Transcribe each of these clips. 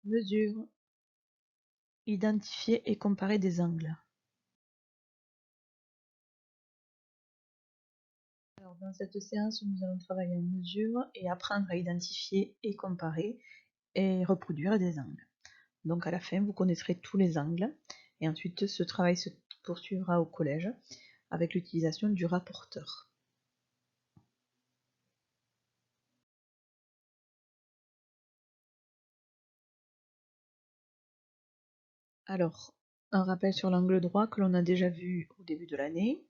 Mesure, identifier et comparer des angles. Alors, dans cette séance, nous allons travailler en mesure et apprendre à identifier et comparer et reproduire des angles. Donc à la fin, vous connaîtrez tous les angles et ensuite ce travail se poursuivra au collège avec l'utilisation du rapporteur. Alors, un rappel sur l'angle droit que l'on a déjà vu au début de l'année.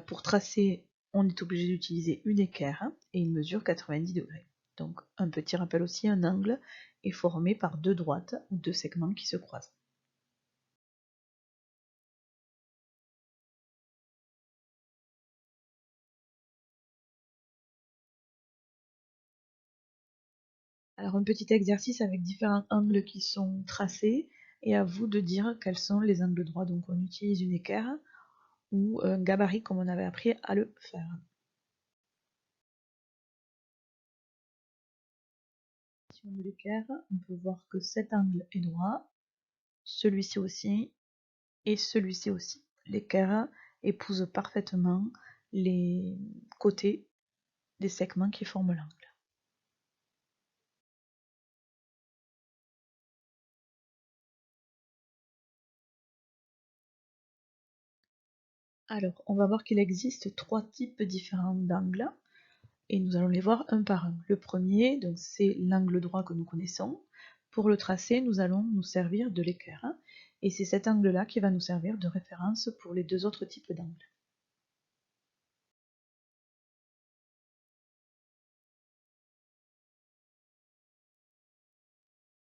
Pour tracer, on est obligé d'utiliser une équerre et une mesure 90 degrés. Donc un petit rappel aussi, un angle est formé par deux droites ou deux segments qui se croisent. Alors un petit exercice avec différents angles qui sont tracés et à vous de dire quels sont les angles droits. Donc on utilise une équerre ou un gabarit comme on avait appris à le faire. Si on met l'équerre, on peut voir que cet angle est droit, celui-ci aussi et celui-ci aussi. L'équerre épouse parfaitement les côtés des segments qui forment l'angle. Alors, on va voir qu'il existe trois types différents d'angles et nous allons les voir un par un. Le premier, donc c'est l'angle droit que nous connaissons. Pour le tracer, nous allons nous servir de l'équerre et c'est cet angle-là qui va nous servir de référence pour les deux autres types d'angles.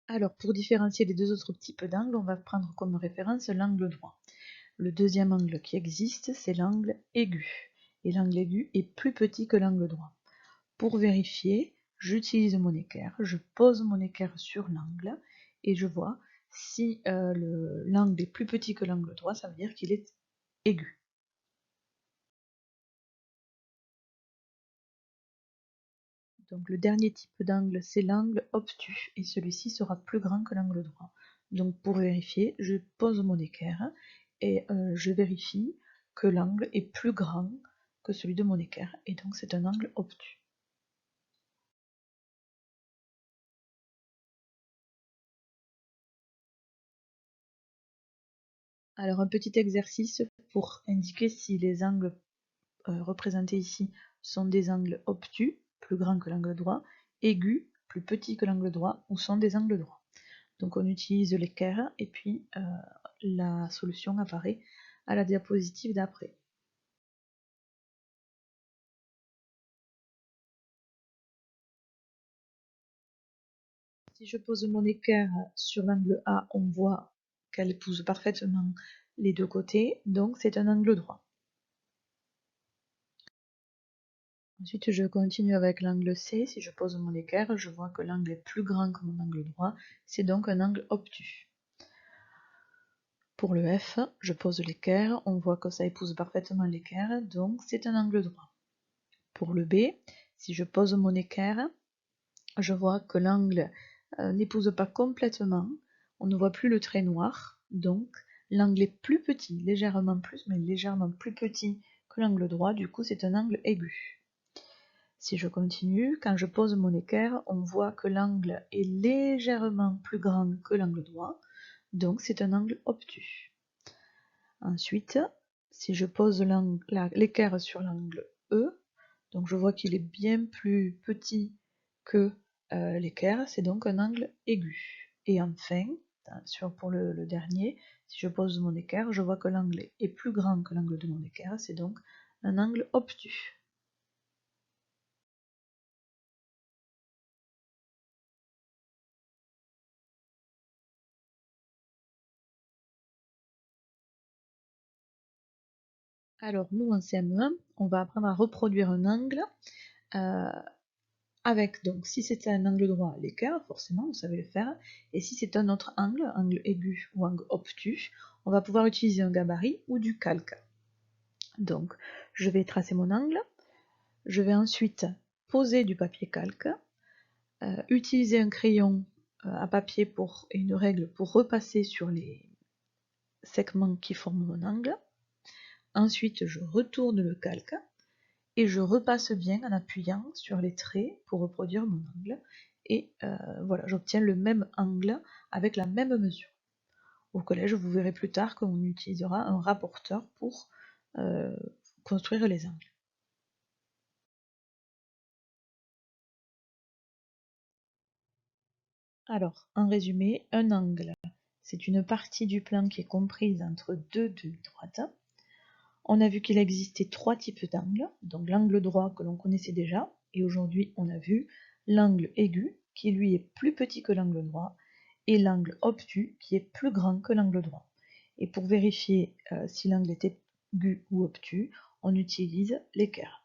Alors, pour différencier les deux autres types d'angles, on va prendre comme référence l'angle droit. Le deuxième angle qui existe, c'est l'angle aigu. Et l'angle aigu est plus petit que l'angle droit. Pour vérifier, j'utilise mon équerre, je pose mon équerre sur l'angle et je vois si l'angle est plus petit que l'angle droit, ça veut dire qu'il est aigu. Donc le dernier type d'angle, c'est l'angle obtus et celui-ci sera plus grand que l'angle droit. Donc pour vérifier, je pose mon équerre et je vérifie que l'angle est plus grand que celui de mon équerre et donc c'est un angle obtus. Alors un petit exercice pour indiquer si les angles représentés ici sont des angles obtus, plus grands que l'angle droit, aigus, plus petits que l'angle droit, ou sont des angles droits. Donc on utilise l'équerre et puis la solution apparaît à la diapositive d'après. Si je pose mon équerre sur l'angle A, on voit qu'elle épouse parfaitement les deux côtés, donc c'est un angle droit. Ensuite, je continue avec l'angle C. Si je pose mon équerre, je vois que l'angle est plus grand que mon angle droit, c'est donc un angle obtus. Pour le F, je pose l'équerre, on voit que ça épouse parfaitement l'équerre, donc c'est un angle droit. Pour le B, si je pose mon équerre, je vois que l'angle n'épouse pas complètement, on ne voit plus le trait noir, donc l'angle est plus petit, légèrement plus, mais légèrement plus petit que l'angle droit, du coup c'est un angle aigu. Si je continue, quand je pose mon équerre, on voit que l'angle est légèrement plus grand que l'angle droit, donc c'est un angle obtus. Ensuite, si je pose l'équerre sur l'angle E, donc je vois qu'il est bien plus petit que l'équerre, c'est donc un angle aigu. Et enfin, pour le dernier, si je pose mon équerre, je vois que l'angle est plus grand que l'angle de mon équerre, c'est donc un angle obtus. Alors nous en CM1, on va apprendre à reproduire un angle avec, donc si c'était un angle droit, l'équerre, forcément, vous savez le faire, et si c'est un autre angle, angle aigu ou angle obtus, on va pouvoir utiliser un gabarit ou du calque. Donc, je vais tracer mon angle, je vais ensuite poser du papier calque, utiliser un crayon à papier et une règle pour repasser sur les segments qui forment mon angle. Ensuite, je retourne le calque et je repasse bien en appuyant sur les traits pour reproduire mon angle. Et voilà, j'obtiens le même angle avec la même mesure. Au collège, vous verrez plus tard qu'on utilisera un rapporteur pour construire les angles. Alors, en résumé, un angle, c'est une partie du plan qui est comprise entre deux demi-droites. On a vu qu'il existait trois types d'angles, donc l'angle droit que l'on connaissait déjà, et aujourd'hui on a vu l'angle aigu, qui lui est plus petit que l'angle droit, et l'angle obtus, qui est plus grand que l'angle droit. Et pour vérifier si l'angle est aigu ou obtus, on utilise l'équerre.